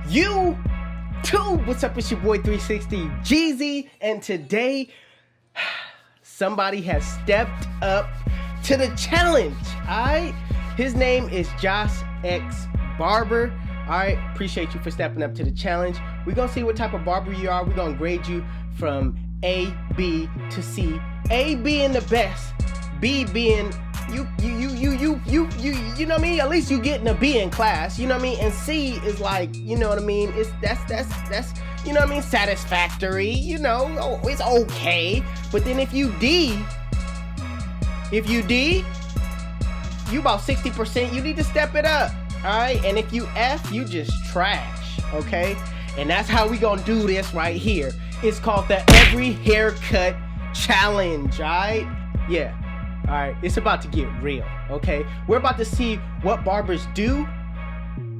YouTube, what's up? It's your boy 360 Jeezy, and today somebody has stepped up to the challenge. Alright, his name is Josh X Barber. Alright, appreciate you for stepping up to the challenge. We're gonna see what type of barber you are. We're gonna grade you from A, B to C. A being the best, B being you know what I mean? At least you getting a B in class, you know what I mean? And C is like, you know what I mean? It's that's you know what I mean? Satisfactory, you know, it's okay. But then if you D, you about 60%, you need to step it up. Alright? And if you F, you just trash. Okay? And that's how we gonna do this right here. It's called the Every Haircut Challenge. Alright? Yeah. Alright, it's about to get real, okay? We're about to see what barbers do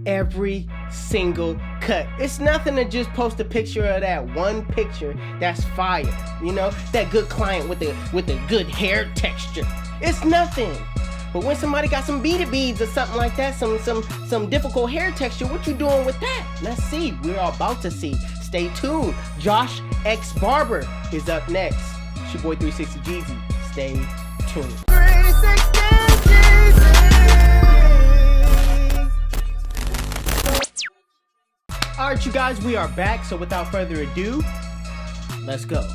every single cut. It's nothing to just post a picture of that one picture that's fire, you know? That good client with the good hair texture. It's nothing. But when somebody got some beads or something like that, some difficult hair texture, what you doing with that? Let's see. We're about to see. Stay tuned. Josh X Barber is up next. It's your boy 360 Jeezy. Stay tuned. 360 Jeezy. Alright, you guys, we are back. So without further ado, let's go.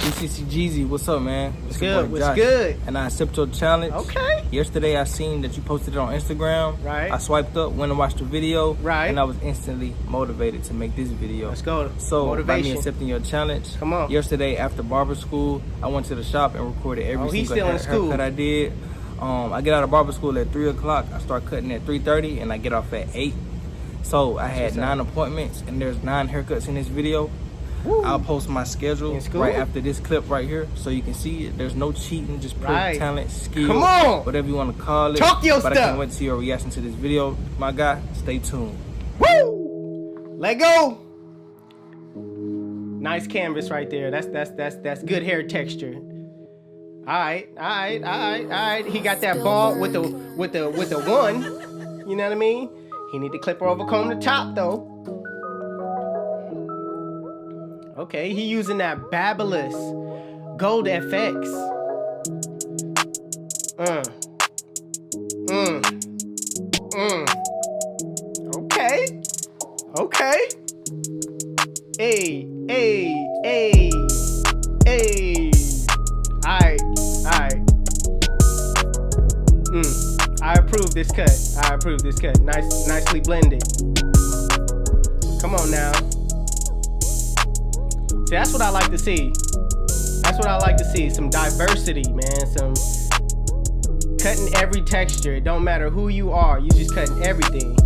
360 Jeezy, what's up, man? What's good? What's good? And I accepted your challenge. Okay. Yesterday I seen that you posted it on Instagram. Right. I swiped up, went and watched the video. Right. And I was instantly motivated to make this video. Let's go. So Motivation. by me accepting your challenge, Come on. Yesterday after barber school, I went to the shop and recorded every he's single still in school. haircut I did. I get out of barber school at 3 o'clock. I start cutting at 3:30 and I get off at 8. So I had 9 appointments and there's 9 haircuts in this video. Woo. I'll post my schedule right after this clip right here so you can see it. There's no cheating, just pure talent, skill, come on, whatever you want to call it. Talk your but stuff. I can't wait to see your reaction to this video. My guy, stay tuned. Woo! Let go. Nice canvas right there. That's good hair texture. Alright. He got that ball with the one. You know what I mean? He need to clip her over comb the top though. Okay, he using that Babyliss Gold FX. Okay. Hey. Alright. I approve this cut. Nicely blended. Come on now. See, that's what I like to see. Some diversity, man. Some cutting every texture. It don't matter who you are. You just cutting everything.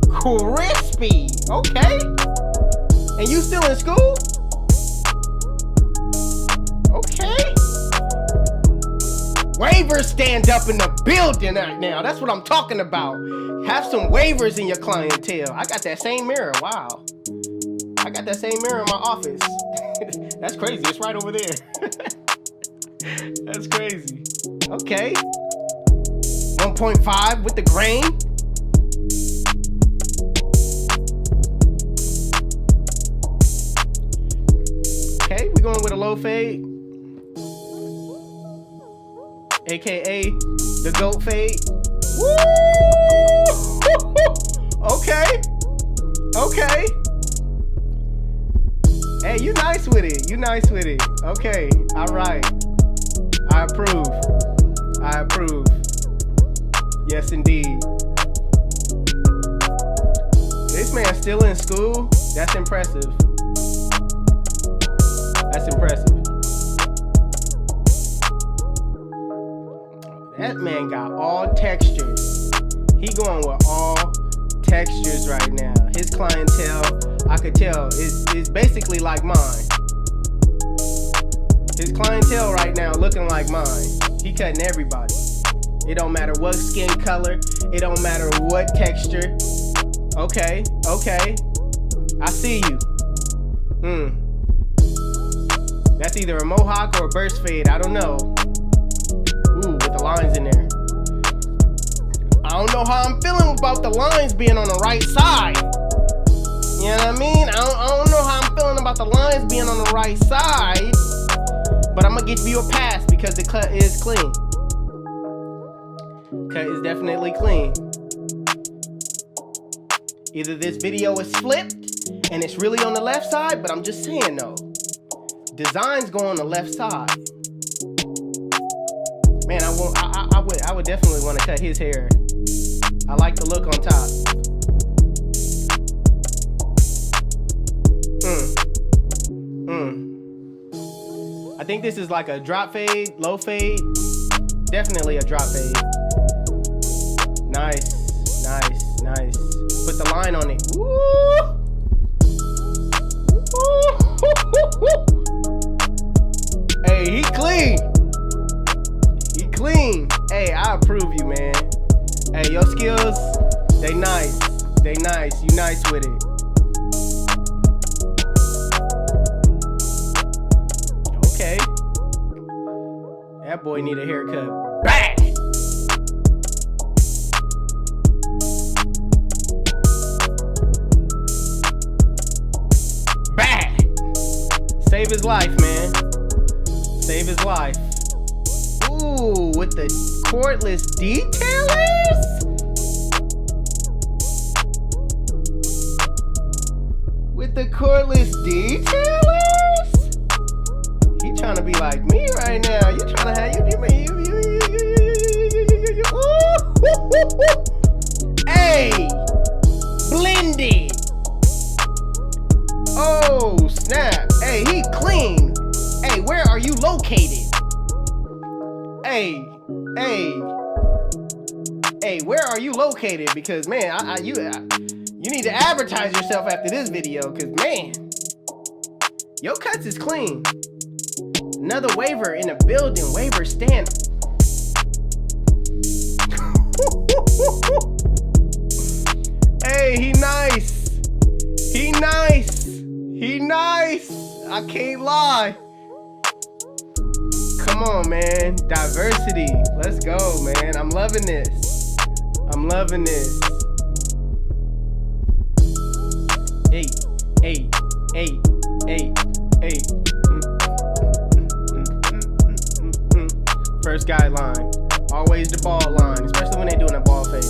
Crispy. Okay. And you still in school? Okay. Waivers stand up in the building right now. That's what I'm talking about. Have some waivers in your clientele. I got that same mirror. Wow. I got that same mirror in my office. That's crazy. It's right over there. That's crazy. Okay. 1.5 with the grain. Okay, we're going with a low fade. AKA the goat fade. Woo! Okay. Hey, you nice with it. Okay, alright. I approve. Yes, indeed. This man's still in school. That's impressive. That man got all textures. He going with all textures right now. His clientele, I could tell, is basically like mine. His clientele right now looking like mine. He cutting everybody. It don't matter what skin color. It don't matter what texture. Okay. I see you. That's either a mohawk or a burst fade. I don't know. Ooh, with the lines in there. I don't know how I'm feeling about the lines being on the right side. You know what I mean? I don't know how I'm feeling about the lines being on the right side. But I'm gonna give you a pass because the cut is clean. Cut is definitely clean. Either this video is flipped and it's really on the left side, but I'm just saying though, designs go on the left side. Man, I would definitely want to cut his hair. I like the look on top. I think this is like a drop fade, low fade. Definitely a drop fade. Nice, nice, nice. Put the line on it. Woo! Hey, he clean. He clean. Hey, I approve you, man. Hey, your skills, they nice. They nice. You nice with it. Okay. That boy need a haircut. Bang! Save his life, man. Save his life. Ooh, with the cordless detailers? With the cordless detailers? He trying to be like me right now. You trying to have you. Hey, blended. Oh, snap. Hey, he clean. Hey, where are you located? Hey, where are you located? Because, man, you need to advertise yourself after this video. Because, man, your cuts is clean. Another waiver in the building. Waiver stand. Hey, he nice. He nice. He nice. I can't lie. Come on, man. Diversity. Let's go, man. I'm loving this. I'm loving this. Hey. First guideline. Always the ball line, especially when they're doing a ball fade.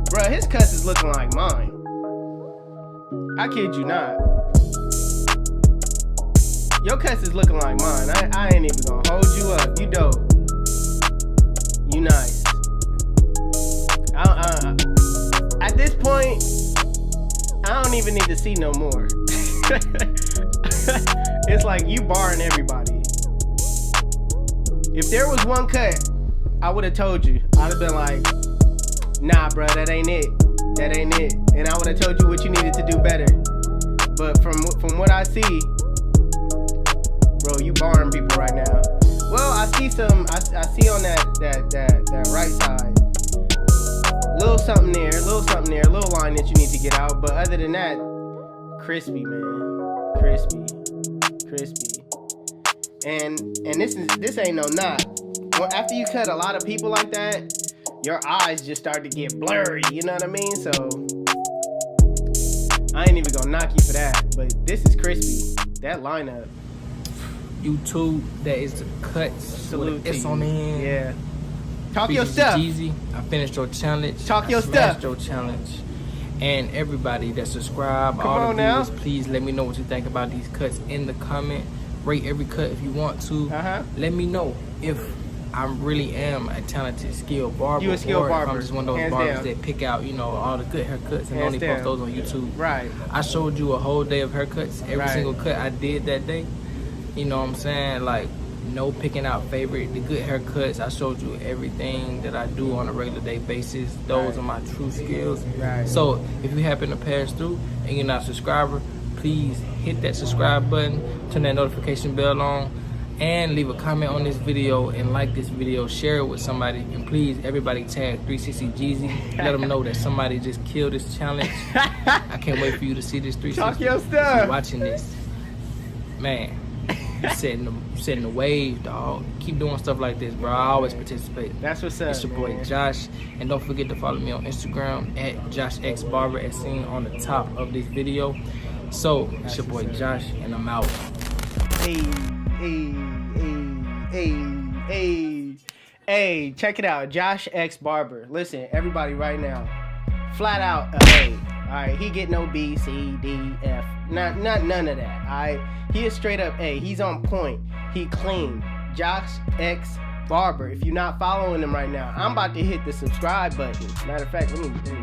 Bruh, his cuts is looking like mine. I kid you not. Your cuts is looking like mine. I ain't even gonna hold you up. You dope. You nice. At this point, I don't even need to see no more. It's like you barring everybody. If there was one cut, I would have told you. I'd have been like, nah, bro, that ain't it. That ain't it. And I would have told you what you needed to do better. But from what I see, bro, you barring people right now. Well, I see see on that right side. Little something there, little line that you need to get out. But other than that, crispy, man. Crispy. And this ain't no knot. Well, after you cut a lot of people like that, your eyes just start to get blurry, you know what I mean? So I ain't even gonna knock you for that, but this is crispy. That lineup. YouTube, that is the cuts. Salute to it's you. on the end. Yeah. Talk your stuff. Easy. I finished your challenge. Talk your stuff. Your challenge. And everybody that subscribe, Come all on the viewers, now. please let me know what you think about these cuts in the comment. Rate every cut if you want to. Let me know if I really am a talented, skilled barber. You a skilled barber. If I'm just one of those Hands barbers down. that pick out, all the good haircuts and Hands only down. post those on YouTube. Right. I showed you a whole day of haircuts. Every Right. single cut I did that day. You know what I'm saying? Like, no picking out favorite. The good haircuts, I showed you everything that I do on a regular day basis. Those Right. are my true skills. Right. So if you happen to pass through and you're not a subscriber, please hit that subscribe button, turn that notification bell on. And leave a comment on this video and like this video, share it with somebody, and please everybody tag 360 Jeezy. Let them know that somebody just killed this challenge. I can't wait for you to see this 360. Talk your stuff. Keep watching this, man. You setting the wave, dog. Keep doing stuff like this, bro. I always participate. That's what's up. It's your boy Josh, and don't forget to follow me on Instagram at JoshXBarber, as seen on the top of this video. So it's your boy Josh, and I'm out. Hey, check it out. Josh X Barber. Listen, everybody right now. Flat out A. Alright, he get no B, C, D, F. None of that. Alright. He is straight up A. He's on point. He clean. Josh X Barber. If you're not following him right now, I'm about to hit the subscribe button. Matter of fact, let me see.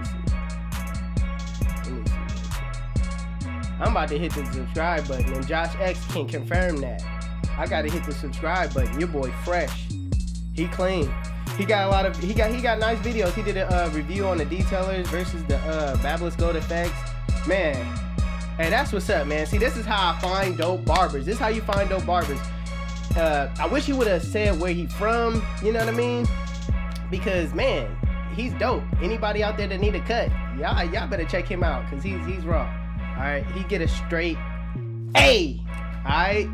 I'm about to hit the subscribe button, and Josh X can confirm that. I gotta hit the subscribe button. Your boy fresh. He clean. He got he got nice videos. He did a review on the detailers versus the Babyless Gold Effects. Man, hey, that's what's up, man. See, this is how I find dope barbers. This is how you find dope barbers. I wish he would have said where he from, you know what I mean? Because, man, he's dope. Anybody out there that need a cut, y'all better check him out, because he's raw. Alright, he get a straight A. Alright?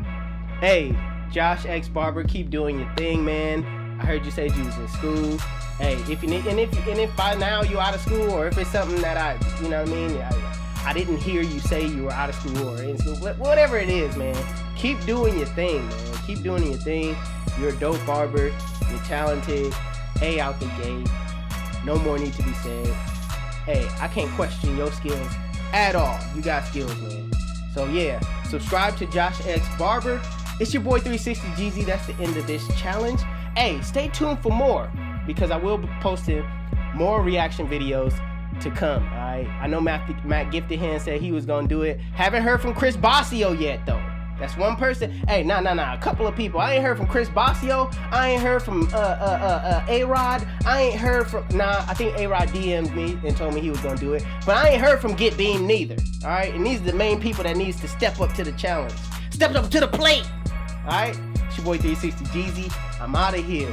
Hey, Josh X Barber, keep doing your thing, man. I heard you say you was in school. Hey, if you need, and if by now you out of school, or if it's something that you know what I mean, I didn't hear you say you were out of school or in school, whatever it is, man. Keep doing your thing, man. Keep doing your thing. You're a dope barber. You're talented. A out the gate. No more need to be said. Hey, I can't question your skills at all. You got skills, man. So yeah, subscribe to Josh X Barber. It's your boy 360 Jeezy. That's the end of this challenge. Hey, stay tuned for more, because I will be posting more reaction videos to come. Alright, I know Matt Gifted Hand said he was gonna do it. Haven't heard from Chris Bossio yet though. That's one person. Hey, nah. A couple of people. I ain't heard from Chris Bossio. I ain't heard from A-Rod. I ain't heard from, I think A-Rod DM'd me and told me he was gonna do it. But I ain't heard from Get Beam neither. Alright? And these are the main people that needs to step up to the challenge. Step up to the plate. Alright? It's your boy 360 Jeezy. I'm out of here.